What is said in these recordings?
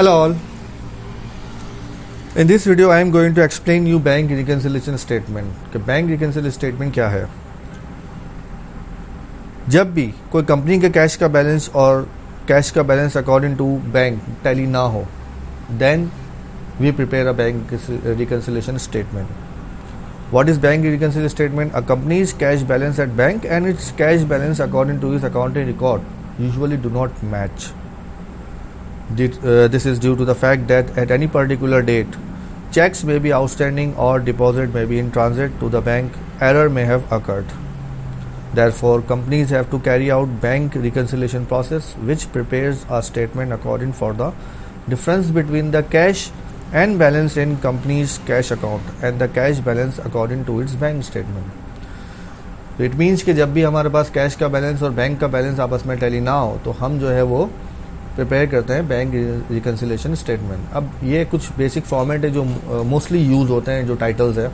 Hello all. In this video I am going to explain you bank reconciliation statement कि bank reconciliation statement क्या है। जब भी कोई कंपनी के कैश का बैलेंस और कैश का balance according to bank tally ना हो, then we prepare a bank reconciliation statement. What is bank reconciliation statement? A company's cash balance at bank and its cash balance according to its accounting record usually do not match. This is due to the fact that at any particular date, checks may be outstanding or deposit may be in transit to the bank. Error may have occurred. Therefore, companies have to carry out bank reconciliation process, which prepares a statement according for the difference between the cash and balance in company's cash account and the cash balance according to its bank statement. तो it means कि जब भी हमारे पास cash का balance और bank का balance आपस में टैली ना हो तो हम जो है वो प्रिपेयर करते हैं बैंक रिकन्सिलेशन स्टेटमेंट। अब ये कुछ बेसिक फॉर्मेट है जो मोस्टली यूज़ होते हैं, जो टाइटल्स है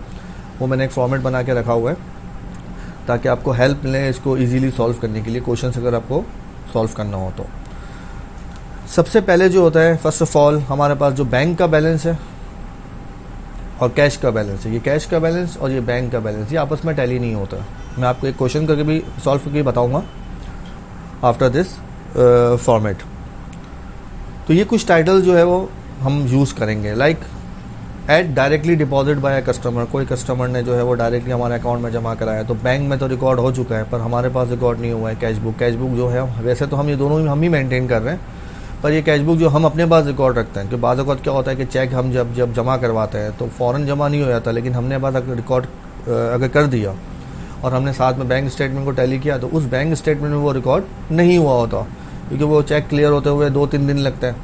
वो मैंने एक फॉर्मेट बना के रखा हुआ है ताकि आपको हेल्प मिले इसको इजीली सॉल्व करने के लिए, क्वेश्चंस अगर आपको सॉल्व करना हो तो। सबसे पहले जो होता है, फर्स्ट ऑफ ऑल हमारे पास जो बैंक का बैलेंस है और कैश का बैलेंस है, ये कैश का बैलेंस और ये बैंक का बैलेंस ये आपस में टैली नहीं होता। मैं आपको एक क्वेश्चन करके भी सॉल्व करके बताऊंगा आफ्टर दिस फॉर्मेट। तो ये कुछ टाइटल जो है वो हम यूज़ करेंगे, like at directly deposit by customer. कोई कस्टमर ने जो है वो डायरेक्टली हमारे अकाउंट में जमा कराया, तो बैंक में तो रिकॉर्ड हो चुका है पर हमारे पास रिकॉर्ड नहीं हुआ है। कैश बुक जो है, वैसे तो हम ये दोनों हम ही मेंटेन कर रहे हैं, पर ये कैश बुक जो हम अपने पास रिकॉर्ड रखते हैं, कि बाज़ वक़्त क्या होता है कि चेक हम जब जमा करवाते हैं तो फ़ौरन जमा नहीं हो जाता, लेकिन हमने पास अगर रिकॉर्ड अगर कर दिया और हमने साथ में बैंक स्टेटमेंट को टैली किया तो उस बैंक स्टेटमेंट में वो रिकॉर्ड नहीं हुआ होता, क्योंकि वो चेक क्लियर होते हुए 2-3 दिन लगते हैं,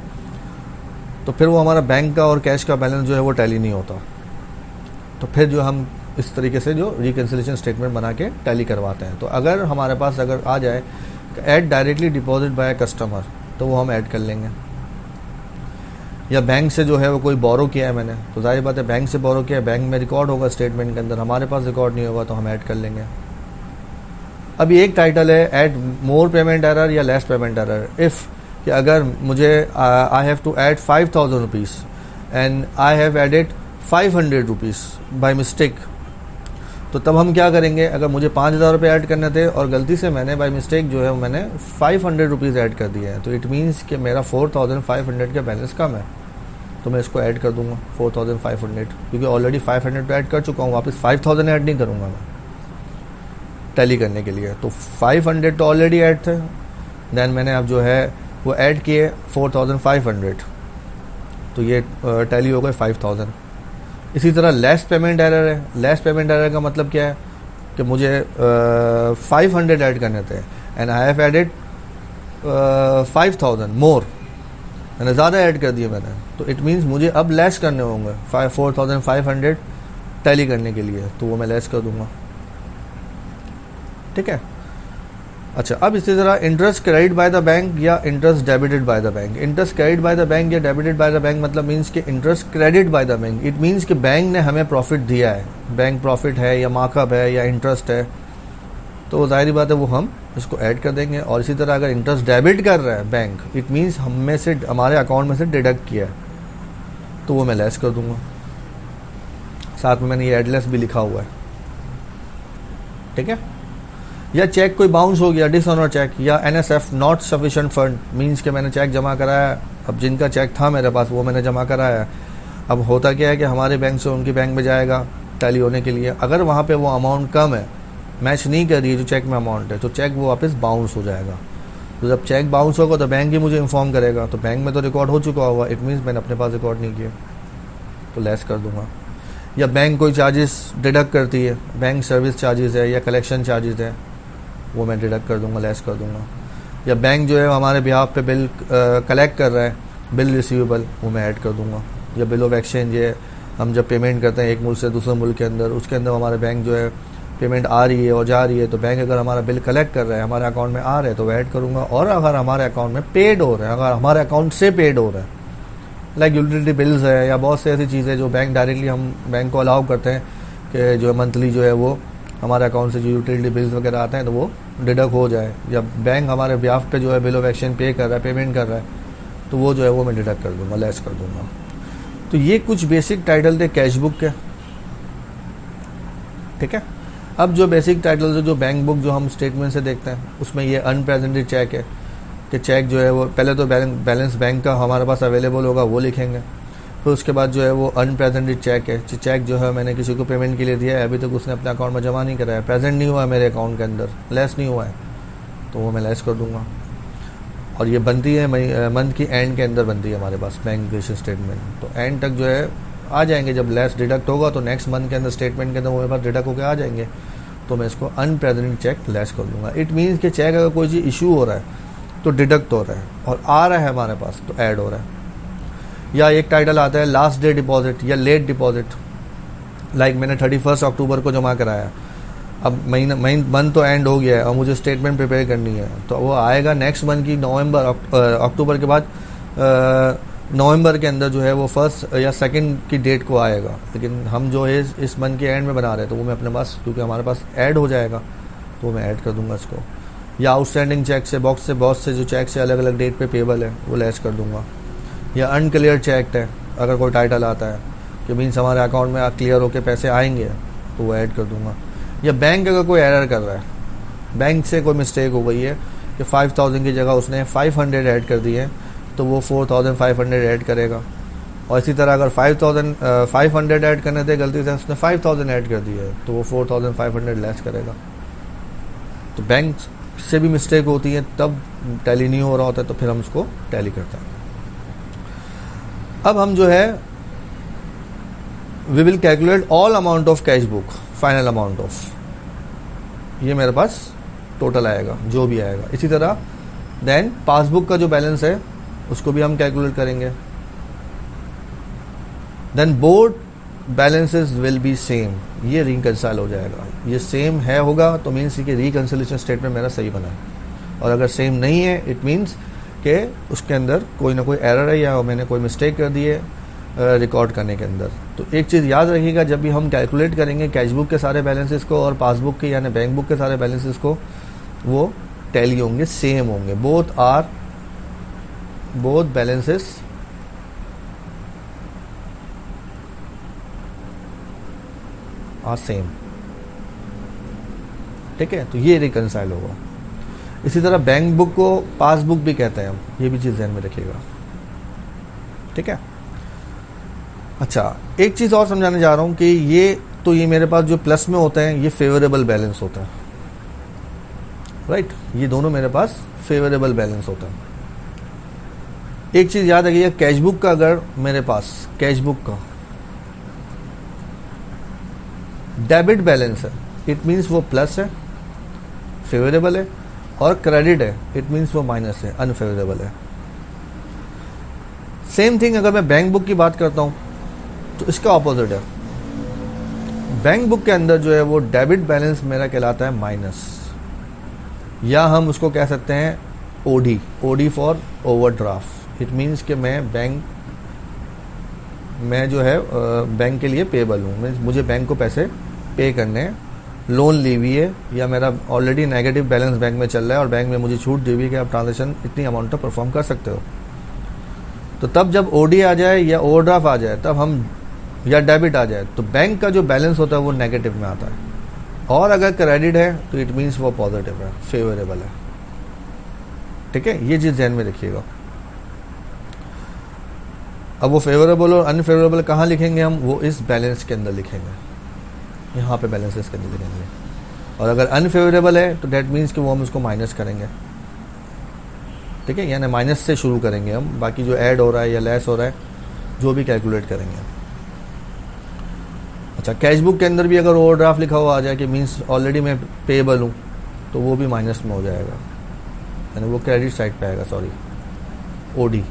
तो फिर वो हमारा बैंक का और कैश का बैलेंस जो है वो टैली नहीं होता। तो फिर जो हम इस तरीके से जो रिकन्सिलेशन स्टेटमेंट बना के टैली करवाते हैं। तो अगर हमारे पास अगर आ जाए add directly deposit by customer, तो वो हम ऐड कर लेंगे। या बैंक से जो है वो कोई बोरो किया है मैंने, तो जाहिर बात है बैंक से बोरो किया है, बैंक में रिकॉर्ड होगा स्टेटमेंट के अंदर, हमारे पास रिकॉर्ड नहीं होगा तो हम ऐड कर लेंगे। अभी एक टाइटल है ऐड मोर पेमेंट एरर या लेस पेमेंट एरर। इफ़ कि अगर मुझे I have to add 5,000 rupees and I have added 500 rupees by mistake, तो तब हम क्या करेंगे, अगर मुझे 5,000 रुपये ऐड करने थे और गलती से मैंने बाई मिस्टेक जो है मैंने 500 रुपीज़ ऐड कर दिए हैं, तो इट मीन्स कि मेरा 4,500 का बैलेंस कम है, तो मैं इसको ऐड कर दूंगा 4,500, क्योंकि ऑलरेडी 500 पे ऐड कर चुका हूँ, वापस 5,000 ऐड नहीं करूँगा मैं टैली करने के लिए। तो 500 तो ऑलरेडी ऐड थे, देन मैंने अब जो है वो ऐड किए 4,500, तो ये टैली हो गए 5,000। इसी तरह लेस पेमेंट एरर है। लेस पेमेंट एरर का मतलब क्या है कि मुझे 500 ऐड करने थे एंड आई हैव एडेड 5,000 मोर, मैंने ज़्यादा ऐड कर दिए मैंने, तो इट मीन्स मुझे अब लेस करने होंगे 4,500 टैली करने के लिए, तो वो मैं लेस कर दूंगा। ठीक है। अच्छा, अब इसी तरह interest credit by the bank या interest debited by the bank. Interest credit by the bank या डेबिटेड बाय द बैंक मतलब मीन्स कि interest credit by the bank, it means कि बैंक ने हमें प्रॉफिट दिया है, बैंक प्रॉफिट है या मार्कअप है या इंटरेस्ट है, तो जाहिर बात है वो हम इसको ऐड कर देंगे। और इसी तरह अगर इंटरेस्ट डेबिट कर रहा है बैंक, इट मीन्स हम में से हमारे अकाउंट में से डिडक्ट किया है, तो वो मैं लेस कर दूंगा। साथ में मैंने ये एडलेस भी लिखा हुआ है। ठीक है। या चेक कोई बाउंस हो गया, डिसऑनर चेक, या NSF not sufficient fund, means कि मैंने चेक जमा कराया, अब जिनका चेक था मेरे पास वो मैंने जमा कराया, अब होता क्या है कि हमारे बैंक से उनकी बैंक में जाएगा टैली होने के लिए, अगर वहाँ पे वो अमाउंट कम है, मैच नहीं कर रही है जो चेक में अमाउंट है, तो चेक वो वापस बाउंस हो जाएगा। तो जब चेक बाउंस होगा तो बैंक ही मुझे इन्फॉर्म करेगा, तो बैंक में तो रिकॉर्ड हो चुका होगा, इट मीन्स मैंने अपने पास रिकॉर्ड नहीं किया, तो लेस कर दूंगा। या बैंक कोई चार्जेस डिडक्ट करती है, बैंक सर्विस चार्जेस है या कलेक्शन चार्जेस है, वो मैं डिडक्ट कर दूंगा, लेस कर दूंगा। या बैंक जो है हमारे बिहाफ पे बिल कलेक्ट कर रहा है, बिल रिसीवेबल, वो मैं ऐड कर दूंगा। या बिल ऑफ एक्सचेंज है, हम जब पेमेंट करते हैं एक मुल्क से दूसरे मुल्क के अंदर, उसके अंदर हमारे बैंक जो है पेमेंट आ रही है और जा रही है, तो बैंक अगर हमारा बिल कलेक्ट कर रहा है, हमारे अकाउंट में आ रहा है, तो वह ऐड करूँगा। और अगर हमारे अकाउंट में पेड हो रहा है, अगर हमारे अकाउंट से पेड हो रहा है, लाइक यूटिलिटी बिल्स है या बहुत सी ऐसी चीज़ें जो बैंक डायरेक्टली हम बैंक को अलाउ करते हैं कि जो मंथली जो है वो हमारे अकाउंट से जो यूटिलिटी बिल्स वगैरह आते हैं तो वो डिडक्ट हो जाए, या बैंक हमारे बिहाफ पे जो है बिल ऑफ एक्सचेंज पे कर रहा है, पेमेंट कर रहा है, तो वो जो है वो मैं डिडक्ट कर दूंगा, लेस कर दूंगा। तो ये कुछ बेसिक टाइटल थे कैश बुक के, ठीक है। अब जो बेसिक टाइटल्स है जो बैंक बुक जो हम स्टेटमेंट से देखते हैं, उसमें ये अनप्रेजेंटेड चेक है कि चेक जो है वो पहले तो बैलेंस बैंक का हमारे पास अवेलेबल होगा, वो लिखेंगे। फिर उसके बाद जो है वो अनप्रेजेंटेड चेक है, चेक जो है मैंने किसी को पेमेंट के लिए दिया है, अभी तक उसने अपने अकाउंट में जमा नहीं कराया, प्रेजेंट नहीं हुआ है मेरे अकाउंट के अंदर, लेस नहीं हुआ है, तो वो मैं लेस कर दूंगा। और ये बनती है मंथ की एंड के अंदर बनती है हमारे पास बैंक स्टेटमेंट, तो एंड तक जो है आ जाएंगे। जब लेस डिडक्ट होगा तो नेक्स्ट मंथ के अंदर स्टेटमेंट के अंदर मेरे पास डिडक्ट होकर आ जाएंगे, तो मैं इसको अनप्रेजेंट चेक लेस कर दूंगा। इट मीन्स कि चेक अगर कोई चीज़ इशू हो रहा है तो डिडक्ट हो रहा है, और आ रहा है हमारे पास तो ऐड हो रहा है। या एक टाइटल आता है लास्ट डे डिपॉजिट या लेट डिपॉजिट, लाइक मैंने 31 अक्टूबर को जमा कराया, अब मंथ तो एंड हो गया है और मुझे स्टेटमेंट प्रिपेयर करनी है, तो वो आएगा नेक्स्ट मंथ की अक्टूबर के बाद नवंबर के अंदर जो है वो फर्स्ट या सेकंड की डेट को आएगा, लेकिन हम जो है इस मंथ के एंड में बना रहे हैं, तो वो मैं अपने पास, क्योंकि हमारे पास ऐड हो जाएगा तो मैं ऐड कर दूंगा इसको। या आउटस्टैंडिंग चेक से बहुत से जो चेक से अलग अलग डेट पे पेबल है वो लेस कर दूंगा। या अनक्लियर चेक है, अगर कोई टाइटल आता है कि मीन्स हमारे अकाउंट में क्लियर होकर पैसे आएंगे, तो वो ऐड कर दूंगा। या बैंक अगर कोई एरर कर रहा है, बैंक से कोई मिस्टेक हो गई है कि 5000 की जगह उसने 500 ऐड कर दी है, तो वो 4500 ऐड करेगा। और इसी तरह अगर 500 ऐड करने थे, गलती से उसने 5000 ऐड कर दी है, तो वो 4500 लेस करेगा। तो बैंक से भी मिस्टेक होती है, तब टैली नहीं हो रहा होता है, तो फिर हम उसको टैली करते हैं। अब हम जो है we will calculate all amount of cash book, final amount of, ये मेरे पास टोटल आएगा जो भी आएगा। इसी तरह देन पासबुक का जो बैलेंस है उसको भी हम कैलकुलेट करेंगे। Then both balances will be same, ये रिकंसाइल हो जाएगा। ये सेम है होगा तो मीन्स कि रिकंसिलेशन स्टेटमेंट मेरा सही बना है, और अगर सेम नहीं है इट मीन्स कि उसके अंदर कोई ना कोई एरर है या मैंने कोई मिस्टेक कर दी है रिकॉर्ड करने के अंदर। तो एक चीज़ याद रखिएगा, जब भी हम कैलकुलेट करेंगे कैश बुक के सारे बैलेंसेस को और पासबुक के यानी बैंक बुक के सारे बैलेंसेस को, वो टैली होंगे, सेम होंगे। बोथ बैलेंसेस आर सेम, ठीक है। तो ये रिकंसाइल होगा। इसी तरह बैंक बुक को पासबुक भी कहते हैं हम, ये भी चीज़ ध्यान में रखिएगा, ठीक है। अच्छा, एक चीज़ और समझाने जा रहा हूँ कि ये मेरे पास जो प्लस में होते हैं ये फेवरेबल बैलेंस होता है, राइट। ये दोनों मेरे पास फेवरेबल बैलेंस होता है। एक चीज़ याद रखिएगा, कैश बुक का अगर मेरे पास कैश बुक का डेबिट बैलेंस है, इट मीन्स वो प्लस है, फेवरेबल है, और क्रेडिट है इट मीन्स वो माइनस है, अनफेवरेबल है। सेम थिंग अगर मैं बैंक बुक की बात करता हूं तो इसका ऑपोजिट है। बैंक बुक के अंदर जो है वो डेबिट बैलेंस मेरा कहलाता है माइनस, या हम उसको कह सकते हैं OD for overdraft. It means कि मैं जो है बैंक के लिए पेबल हूँ, मीन्स मुझे बैंक को पैसे पे करने हैं, लोन ली हुई है, या मेरा ऑलरेडी नेगेटिव बैलेंस बैंक में चल रहा है और बैंक में मुझे छूट दी हुई है कि आप ट्रांजेक्शन इतनी अमाउंट तक परफॉर्म कर सकते हो। तो तब जब ओडी आ जाए या ओवरड्राफ्ट आ जाए तब हम, या डेबिट आ जाए, तो बैंक का जो बैलेंस होता है वो नेगेटिव में आता है, और अगर क्रेडिट है तो इट मीन्स वो पॉजिटिव है, फेवरेबल है, ठीक है। ये चीज़ ध्यान में रखिएगा। अब वो फेवरेबल और अनफेवरेबल कहाँ लिखेंगे हम, वो इस बैलेंस के अंदर लिखेंगे, यहाँ पे बैलेंसेस के अंदर लिखेंगे। और अगर अनफेवरेबल है तो डेट मीन्स कि वो हम उसको माइनस करेंगे, ठीक है, यानी माइनस से शुरू करेंगे हम, बाकी जो ऐड हो रहा है या लेस हो रहा है जो भी कैलकुलेट करेंगे। अच्छा, कैश बुक के अंदर भी अगर ओवरड्राफ्ट लिखा हुआ आ जाए कि मीन्स ऑलरेडी मैं पेएबल हूँ, तो वो भी माइनस में हो जाएगा, यानी वो क्रेडिट साइड पे आएगा, सॉरी ओडी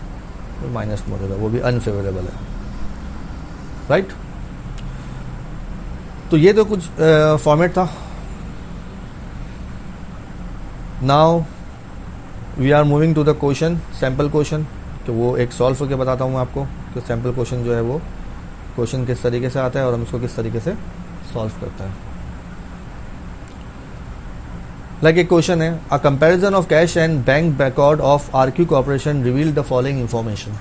वो माइनस में हो जाएगा, वो भी अनफेवरेबल है, राइट। तो ये तो कुछ फॉर्मेट था। Now we are moving to the question, sample question, तो वो एक सॉल्व करके बताता हूँ मैं आपको कि सैम्पल क्वेश्चन जो है वो क्वेश्चन किस तरीके से आता है और हम उसको किस तरीके से सॉल्व करते हैं। लाइक एक क्वेश्चन है, a comparison of cash and bank record of RQ corporation reveal the following information.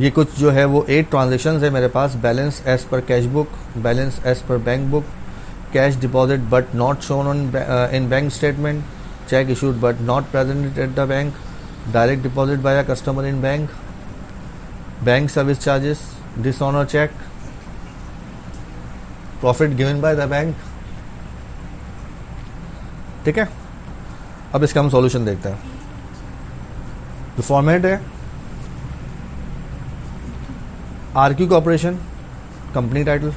ये कुछ जो है वो 8 ट्रांजेक्शन्स है मेरे पास, बैलेंस एज पर cash book, balance as per bank book, cash deposit but not shown on in bank statement, cheque issued but not present at the bank, direct deposit by a customer in bank, bank service charges, dishonour cheque, profit given bye the bank. ठीक है, अब इसका हम solution देखते हैं। जो format है, RQ corporation, company title,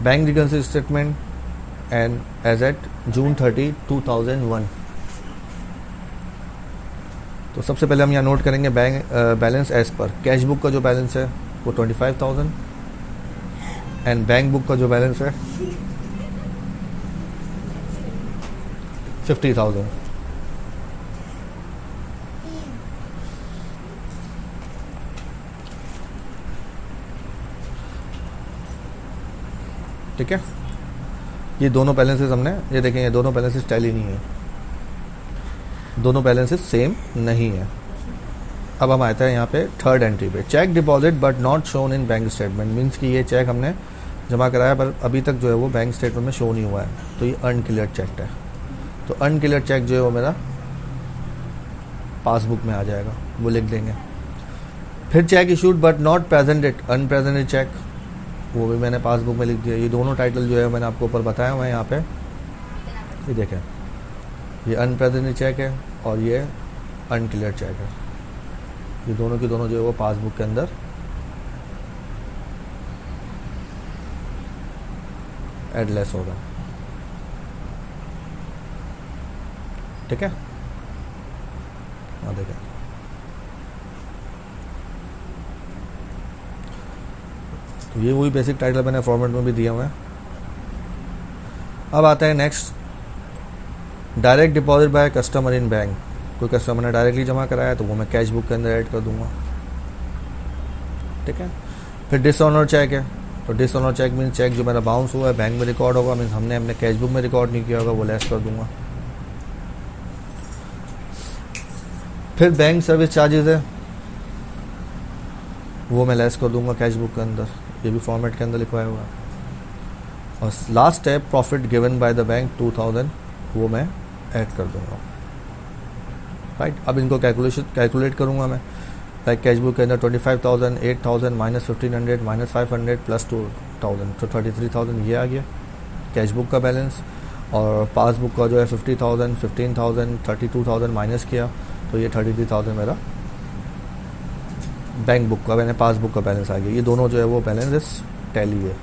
bank reconciliation statement and as at June 30, 2001। तो सबसे पहले हम यहाँ नोट करेंगे बैंक बैलेंस एज पर कैश बुक का जो बैलेंस है वो 25,000 एंड बैंक बुक का जो बैलेंस है 50,000। ठीक है, ये दोनों बैलेंसेस हमने, ये देखें ये दोनों बैलेंसेस टैली नहीं है, दोनों बैलेंसेस सेम नहीं है। अब हम आते हैं यहाँ पे थर्ड एंट्री पे, cheque deposit but not shown in bank statement. Means कि ये चेक हमने जमा कराया पर अभी तक जो है वो बैंक स्टेटमेंट में शो नहीं हुआ है, तो ये अनक्लियर चेक है। तो अनक्लियर चेक जो है वो मेरा पासबुक में आ जाएगा, वो लिख देंगे। फिर cheque issued but not presented, unpresented cheque, वो भी मैंने पासबुक में लिख दिया। ये दोनों टाइटल जो है मैंने आपको ऊपर बताया हुआ है यहाँ पे, ये देखें, ये अनप्रेजेंटेड चेक है और ये अनक्लियर चेक है। ये दोनों की दोनों जो है वो पासबुक के अंदर एडलेस होगा। ठीक है, हाँ देखें, तो ये वही बेसिक टाइटल मैंने फॉर्मेट में भी दिया हुआ है। अब आता है next, direct deposit by customer in bank. कोई कस्टमर ने डायरेक्टली जमा कराया तो वो मैं कैश बुक के अंदर ऐड कर दूंगा। ठीक है, फिर डिसऑनर चेक है, तो डिसऑनर चेक मीन चेक जो मेरा बाउंस हुआ है बैंक में रिकॉर्ड होगा, मीन्स हमने अपने कैश बुक में रिकॉर्ड नहीं किया होगा, वो लेस कर दूंगा। फिर बैंक सर्विस चार्जेस है, वो मैं लेस कर दूंगा कैश बुक के अंदर, ये भी फॉर्मेट के अंदर लिखवाया हुआ है। और लास्ट है profit given bye the bank 2000, वो मैं ऐड कर दूंगा। राइट, अब इनको कैलकुलेट करूंगा मैं। लाइक कैश बुक के अंदर 25,000, 8,000 माइनस 1,500 माइनस 500 प्लस 2,000, तो 33,000 ये आ गया कैश बुक का बैलेंस। और पासबुक का जो है 50,000, 15,000, 32,000 माइनस किया तो ये 33,000 मेरा बैंक बुक का, मैंने पासबुक का बैलेंस आ गया। ये दोनों जो है वो बैलेंसेस टैली है।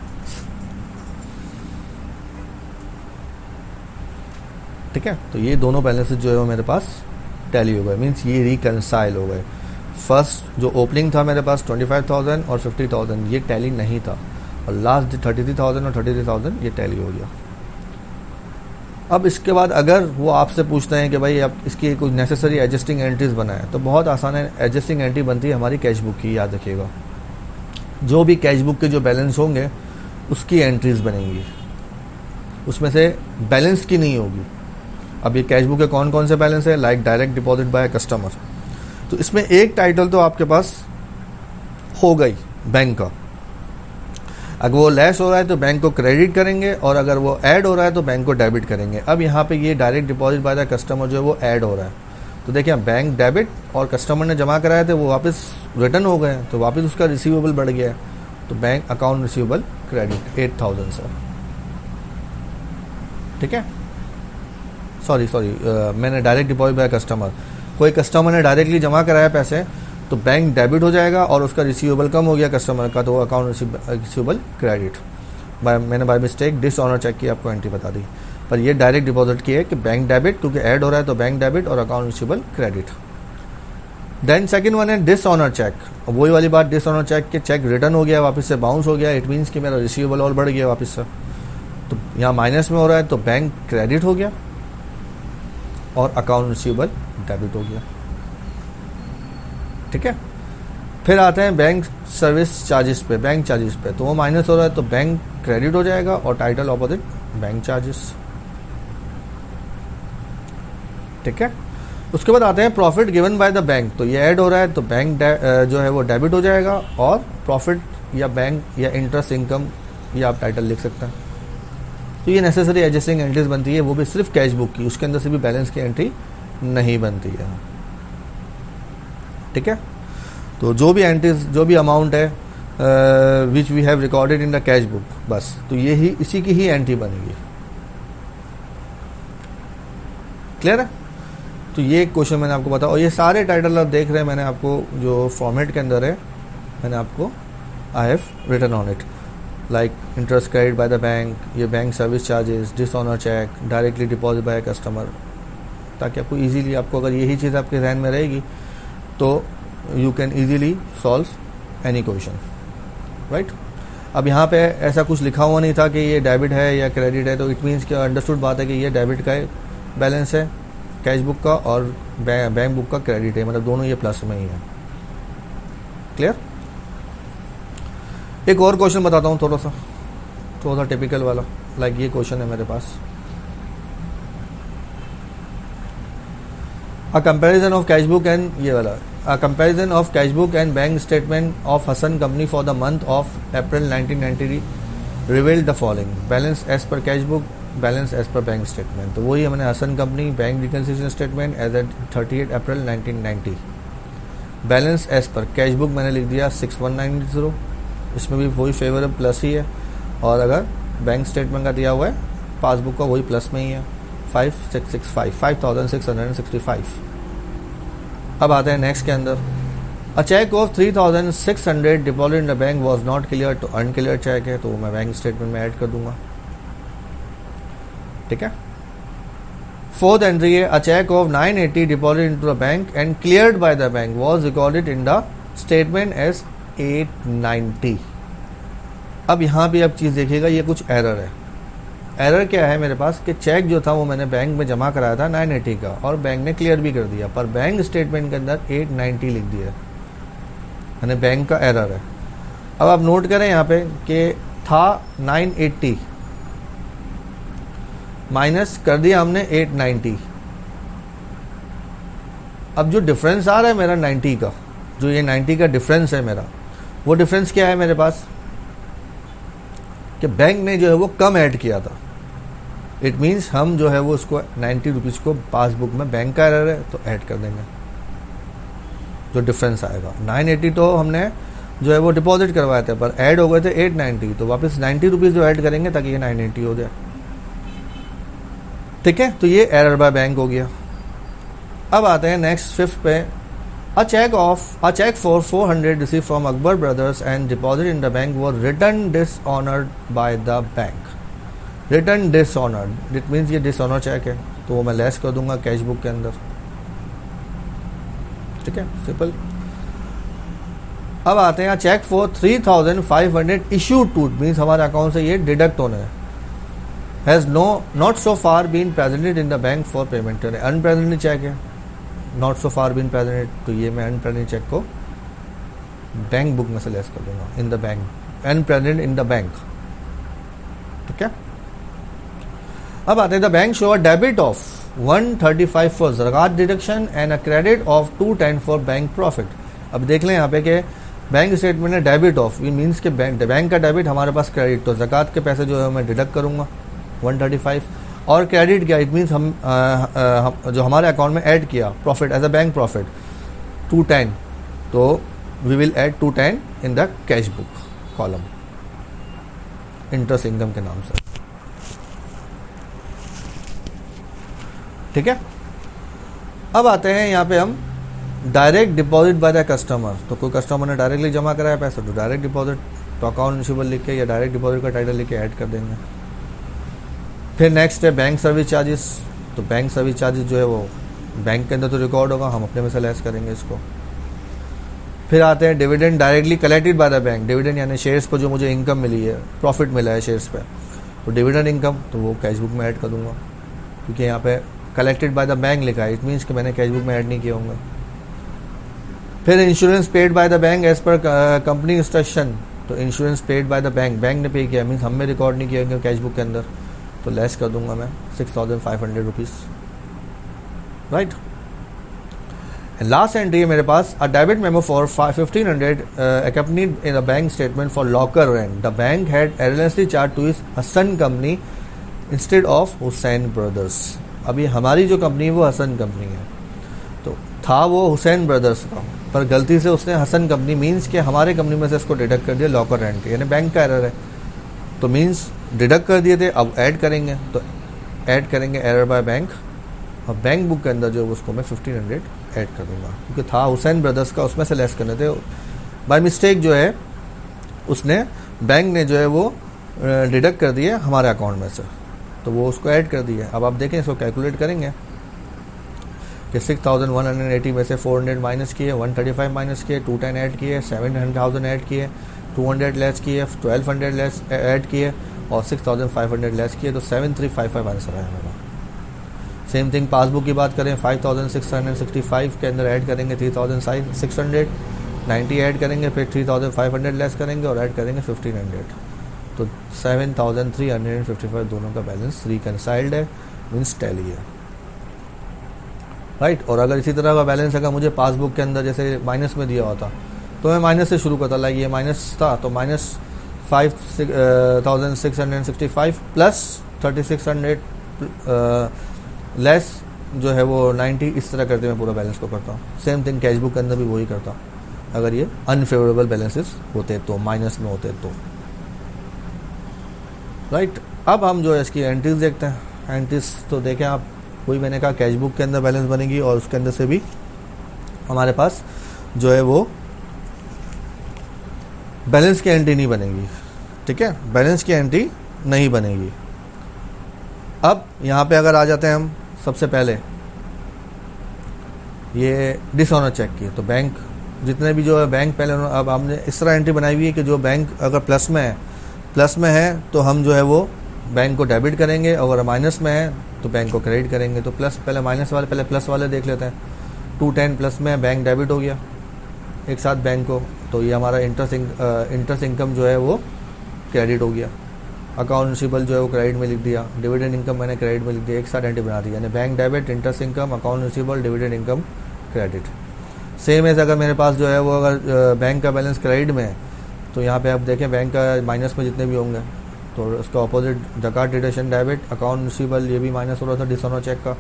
ठीक है, तो ये दोनों बैलेंसेस जो है वो मेरे पास टैली हो गए, मीन्स ये रिकनसाइल हो गए। फर्स्ट जो ओपनिंग था मेरे पास 25,000 और 50,000 ये टैली नहीं था, और लास्ट 33,000 और 33,000 ये टैली हो गया। अब इसके बाद अगर वो आपसे पूछते हैं कि भाई आप इसकी कुछ नेसेसरी एडजस्टिंग एंट्रीज बनाएं, तो बहुत आसान है। एडजस्टिंग एंट्री बनती है हमारी कैश बुक की, याद रखिएगा। जो भी कैश बुक के जो बैलेंस होंगे उसकी एंट्रीज बनेंगी, उसमें से बैलेंस की नहीं होगी। अब ये कैश बुक के कौन कौन से बैलेंस है, like direct deposit by customer, तो इसमें एक टाइटल तो आपके पास हो गई बैंक का। अगर वो लेस हो रहा है तो बैंक को क्रेडिट करेंगे, और अगर वो ऐड हो रहा है तो बैंक को डेबिट करेंगे। अब यहाँ पे ये direct deposit by the customer जो है वो ऐड हो रहा है, तो देखिए बैंक डेबिट और कस्टमर ने जमा कराए थे वो वापस रिटर्न हो गए, तो वापस उसका रिसीवेबल बढ़ गया है, तो bank account receivable credit 8,000 sir. ठीक है, सॉरी मैंने डायरेक्ट डिपॉजिट बाय कस्टमर, कोई कस्टमर ने डायरेक्टली जमा कराया पैसे तो बैंक डेबिट हो जाएगा और उसका रिसीवेबल कम हो गया कस्टमर का, तो वो अकाउंट रिसीवेबल क्रेडिट। मैंने बाय मिस्टेक डिसऑनर चेक की आपको एंट्री बता दी, पर ये डायरेक्ट डिपॉजिट की है कि बैंक डेबिट, क्योंकि ऐड हो रहा है तो बैंक डेबिट और account receivable credit. Then second one है डिसऑनर चेक। वही वाली बात, डिसऑनर चेक के चेक रिटर्न हो गया, वापस से बाउंस हो गया, इट मीन्स कि मेरा रिसीवेबल और बढ़ गया वापस से, तो यहाँ माइनस में हो रहा है तो बैंक क्रेडिट हो गया और अकाउंट रिसीवेबल डेबिट हो गया। ठीक है, फिर आते हैं बैंक सर्विस चार्जेस पे, बैंक चार्जेस पे, तो वो माइनस हो रहा है तो बैंक क्रेडिट हो जाएगा और टाइटल ऑपोजिट बैंक चार्जेस। ठीक है। उसके बाद आते हैं profit given bye the bank. तो ये ऐड हो रहा है तो बैंक जो है वो डेबिट हो जाएगा, और प्रॉफिट या बैंक या इंटरेस्ट इनकम ये आप टाइटल लिख सकते हैं। तो ये नेसेसरी एडजस्टिंग एंट्रीज बनती है, वो भी सिर्फ कैश बुक की, उसके अंदर से भी बैलेंस की एंट्री नहीं बनती है। ठीक है। तो जो भी एंट्रीज, जो भी अमाउंट है which we have recorded in the cash book, बस तो ये ही इसी की ही एंट्री बनेगी। क्लियर है। तो ये क्वेश्चन मैंने आपको बताया, और ये सारे टाइटल आप देख रहे हैं मैंने आपको जो फॉर्मेट के अंदर है, मैंने आपको I have written on it, like interest credit by the bank, ये bank service charges, dishonour cheque, directly deposit by customer, ताकि आपको इजीली, आपको अगर यही चीज़ आपके ध्यान में रहेगी तो you can easily solve any question, right. अब यहाँ पे ऐसा कुछ लिखा हुआ नहीं था कि ये डेबिट है या क्रेडिट है, तो इट मीन्स कि अंडरस्टूड बात है कि ये डेबिट का बैलेंस है कैश बुक का, और बैंक बुक का क्रेडिट है, मतलब दोनों ये प्लस में ही है। क्लियर। एक और क्वेश्चन बताता हूँ थोड़ा सा टिपिकल वाला, लाइक ये क्वेश्चन है मेरे पास, a comparison of cash book and, ये वाला, a comparison of cash book and bank statement of Hasan company for the month of April 1990 revealed the following, balance as पर cash book, balance as per bank statement. तो वही मैंने Hasan company bank reconciliation statement as at 38 April 1990, balance as पर cash book मैंने लिख दिया 6190, इसमें भी वही फेवरेबल प्लस ही है, और अगर बैंक स्टेटमेंट का दिया हुआ है पासबुक का, वही प्लस में ही है 5665, 5665। अब आते हैं नेक्स्ट के अंदर, a cheque of 3600 deposit in the bank was not clear, तो अनक्लियर चेक है, तो मैं बैंक स्टेटमेंट में ऐड कर दूंगा। ठीक है। फोर्थ एंट्री है, a cheque of 980 deposit into the bank and cleared by the bank was recorded in the statement as 890। अब यहां भी आप चीज देखिएगा, ये कुछ एरर है। एरर क्या है मेरे पास कि चेक जो था वो मैंने बैंक में जमा कराया था 980 का, और बैंक ने क्लियर भी कर दिया, पर बैंक स्टेटमेंट के अंदर 890 लिख दिया, यानी बैंक का एरर है। अब आप नोट करें यहाँ पे कि था 980 माइनस कर दिया हमने 890। अब जो डिफरेंस आ रहा है मेरा 90 का, जो ये 90 का डिफरेंस है मेरा, वो डिफरेंस क्या है मेरे पास कि बैंक ने जो है वो कम ऐड किया था। इट मीन्स हम जो है वो उसको 90 रुपीज़ को पासबुक में, बैंक का एरर है तो ऐड कर देंगे, जो डिफरेंस आएगा 980 तो हमने जो है वो डिपॉजिट करवाए थे, पर ऐड हो गए थे 890, तो वापस 90 रुपीज़ जो ऐड करेंगे ताकि ये 980 हो जाए। ठीक है। तो ये एरर बाय बैंक हो गया। अब आते हैं नेक्स्ट फिफ्थ पे, a cheque for 400 receive from Akbar brothers and deposit in the bank was return dishonoured by the bank. Return dishonoured, it means ये डिसऑनर चेक है, तो वो मैं लेस कर दूंगा कैश बुक के अंदर। ठीक है, सिंपल। अब आते हैं cheque for 3500 issued to, means हमारे अकाउंट से ये डिडक्ट होना है, has not so far been presented in the bank for payment. Unpresented cheque है, not so far been presented, तो ये मैं अनप्रेजेंटेड चेक को बैंक बुक में से लेस कर दूंगा, in the bank, unpresented in the bank. ठीक है। अब आते हैं the bank show a debit of 135 for ज़कात deduction and a credit of 210 for bank profit. अब देख लें यहाँ पे कि बैंक स्टेटमेंट है डेबिट ऑफ, ये मीन्स के बैंक का डेबिट, हमारे पास क्रेडिट, तो ज़कात के पैसे जो है मैं डिडक्ट करूँगा 135, और क्रेडिट क्या, इट मीन्स हम जो हमारे अकाउंट में ऐड किया profit as a bank profit 210, तो we will add 210 in the cash book column interest income के नाम से। ठीक है। अब आते हैं यहाँ पे हम direct deposit by the customer. तो कोई कस्टमर ने डायरेक्टली जमा कराया पैसा, तो डायरेक्ट डिपॉजिट, तो अकाउंट रिसीवेबल लिख के या डायरेक्ट डिपॉजिट का टाइटल लिख के ऐड कर देंगे। फिर नेक्स्ट है बैंक सर्विस चार्जेस। तो बैंक सर्विस चार्जेस जो है वो बैंक के अंदर तो रिकॉर्ड होगा, हम अपने में से लेस करेंगे इसको। फिर आते हैं dividend directly collected by the bank. Dividend यानी शेयर्स पर जो मुझे इनकम मिली है, प्रॉफिट मिला है शेयर्स पे, तो डिविडेंड इनकम, तो वो कैश बुक में ऐड कर दूंगा, क्योंकि यहाँ पे कलेक्टेड बाय द बैंक लिखा है, इट मीन्स कि मैंने कैश बुक में ऐड नहीं किया होंगे। फिर insurance paid by the bank as per company instruction. तो insurance paid by the bank, bank ने पे किया, मीन्स हमें रिकॉर्ड नहीं किया कैश बुक के अंदर, तो लेस कर दूंगा मैं 6500 रुपीज़। राइट। लास्ट एंट्री है मेरे पास, a debit memo for 1500 accompanied in a bank statement for locker rent. The bank had erroneously charged to his Hassan company instead of Hussain Brothers. अभी हमारी जो कंपनी है वो हसन कंपनी है, तो था वो हुसैन ब्रदर्स का, पर गलती से उसने हसन कंपनी मीन्स कि हमारे कंपनी में से इसको डिडक्ट कर दिया लॉकर रेंट, यानी बैंक का एरर है, तो मीन्स डिडक्ट कर दिए थे, अब ऐड करेंगे, तो ऐड करेंगे एरर बाय बैंक, और बैंक बुक के अंदर जो उसको मैं 1500 ऐड कर दूंगा, क्योंकि था हुसैन ब्रदर्स का, उसमें से लेस करने थे, बाय मिस्टेक जो है उसने बैंक ने जो है वो डिडक्ट कर दिए हमारे अकाउंट में से, तो वो उसको ऐड कर दिया। अब आप देखें इसको कैलकुलेट करेंगे कि 6180 में से 400 माइनस किए, 135 माइनस किए, 210 ऐड किए, 7000 ऐड किए, 200 लेस किए, 1200 लेस ऐड किए और 6500 लेस किए, तो 7355 आंसर है मेरा। सेम थिंग पासबुक की बात करें, 5665 के अंदर ऐड करेंगे 3600, 90 ऐड करेंगे, फिर 3500 लेस करेंगे और ऐड करेंगे 1500, तो 7355 दोनों का बैलेंस रिकनसाइल्ड है, मीन्स टैली है, राइट। और अगर इसी तरह का बैलेंस अगर मुझे पासबुक के अंदर जैसे माइनस में दिया होता तो मैं माइनस से शुरू करता, लाइक ये माइनस था तो माइनस 5665 प्लस 3600 लेस जो है वो 90, इस तरह करते मैं पूरा बैलेंस को करता हूँ। सेम थिंग कैश बुक के अंदर भी वही करता अगर ये अनफेवरेबल बैलेंसेस होते तो, माइनस में होते तो, राइट। अब हम जो है इसकी एंट्रीज देखते हैं। एंट्रीज तो देखें आप, वही मैंने कहा कैश बुक के अंदर बैलेंस बनेगी और उसके अंदर से भी हमारे पास जो है वो बैलेंस की एंट्री नहीं बनेगी, ठीक है, बैलेंस की एंट्री नहीं बनेगी। अब यहाँ पे अगर आ जाते हैं हम, सबसे पहले ये डिसऑनर चेक की, तो बैंक जितने भी जो है बैंक पहले, अब हमने इस तरह एंट्री बनाई हुई है कि जो बैंक अगर प्लस में है तो हम जो है वो बैंक को डेबिट करेंगे, और अगर माइनस में है तो बैंक को क्रेडिट करेंगे। तो प्लस पहले माइनस वाले, पहले प्लस वाले देख लेते हैं। 210 प्लस में बैंक डेबिट हो गया एक साथ बैंक को, तो ये हमारा इंटरेस्ट इनकम जो है वो क्रेडिट हो गया। अकाउंट रिसीवेबल जो है वो क्रेडिट में लिख दिया, डिविडेंड इनकम मैंने क्रेडिट में लिख दिया, एक साथ एंट्री बना दी, यानी bank debit, interest income, account receivable, dividend income, credit. Same as अगर मेरे पास जो है वो अगर बैंक का बैलेंस क्रेडिट में है तो यहाँ पे आप देखें बैंक का माइनस में जितने भी होंगे तो उसका अपोजिट ज़कात डिडक्शन डेबिट, अकाउंट रिसीवेबल ये भी माइनस हो रहा था डिसऑनर चेक का,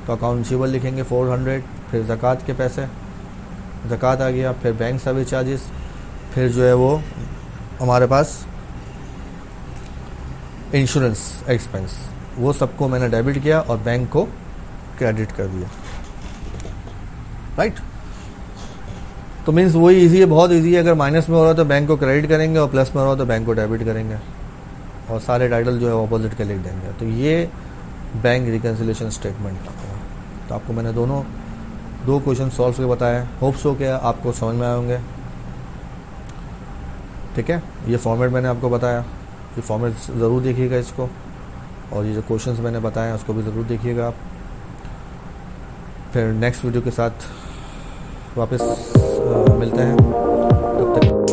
तो अकाउंट रिसीवेबल लिखेंगे 400, फिर ज़कात के पैसे, ज़कात आ गया, फिर बैंक सर्विस चार्जेस, फिर जो है वो हमारे पास इंश्योरेंस एक्सपेंस, वो सबको मैंने डेबिट किया और बैंक को क्रेडिट कर दिया, राइट। तो मीन्स वही इजी है, बहुत इजी है। अगर माइनस में हो रहा है तो बैंक को क्रेडिट करेंगे और प्लस में हो रहा है तो बैंक को डेबिट करेंगे और सारे टाइटल जो है ऑपोजिट के लिख देंगे। तो ये बैंक रिकन्सिलिएशन स्टेटमेंट था। तो आपको मैंने दो क्वेश्चन सॉल्व करके बताया, होप सो कि आपको समझ में आए होंगे, ठीक है। ये फॉर्मेट मैंने आपको बताया, ये फॉर्मेट ज़रूर देखिएगा इसको, और ये जो क्वेश्चंस मैंने बताए उसको भी ज़रूर देखिएगा आप। फिर नेक्स्ट वीडियो के साथ वापस मिलते हैं, तब तक